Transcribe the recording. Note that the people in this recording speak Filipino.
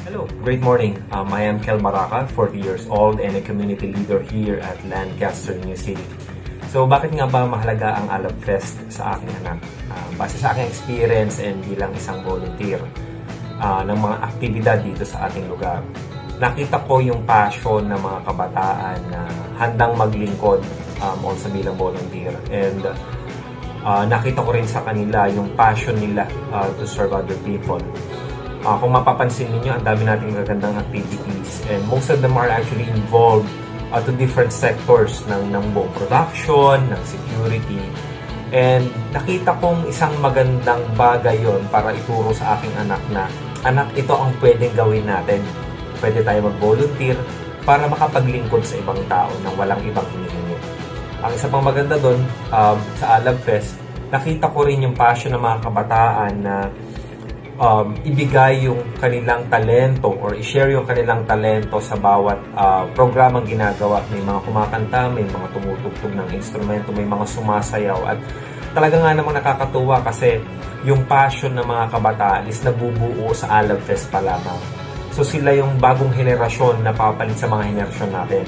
Hello, great morning. I am Kel Maraca, 40 years old and a community leader here at Lancaster, New City. So bakit nga ba mahalaga ang Alab Fest sa aking anak? Base sa aking experience and bilang isang volunteer ng mga aktibidad dito sa ating lugar, nakita ko yung passion ng mga kabataan na handang maglingkod also bilang volunteer. And nakita ko rin sa kanila yung passion nila to serve other people. Kung mapapansin niyo, ang dami nating magagandang activities and most of them are actually involved to different sectors ng buong production, ng security. And nakita kong isang magandang bagay yon para ituro sa aking anak na, anak, ito ang pwedeng gawin natin. Pwede tayo mag-volunteer para makapaglingkod sa ibang tao nang walang ibang hinihingi. Ang isa pang maganda doon, sa Alab Fest, nakita ko rin yung passion ng mga kabataan na ibigay yung kanilang talento or i-share yung kanilang talento sa bawat programang ginagawa. May mga kumakanta, may mga tumutugtog ng instrumento, may mga sumasayaw. At talaga nga namang nakakatuwa kasi yung passion ng mga kabataan is nabubuo sa Alab Fest pa lamang. So sila yung bagong henerasyon na papalit sa mga henerasyon natin.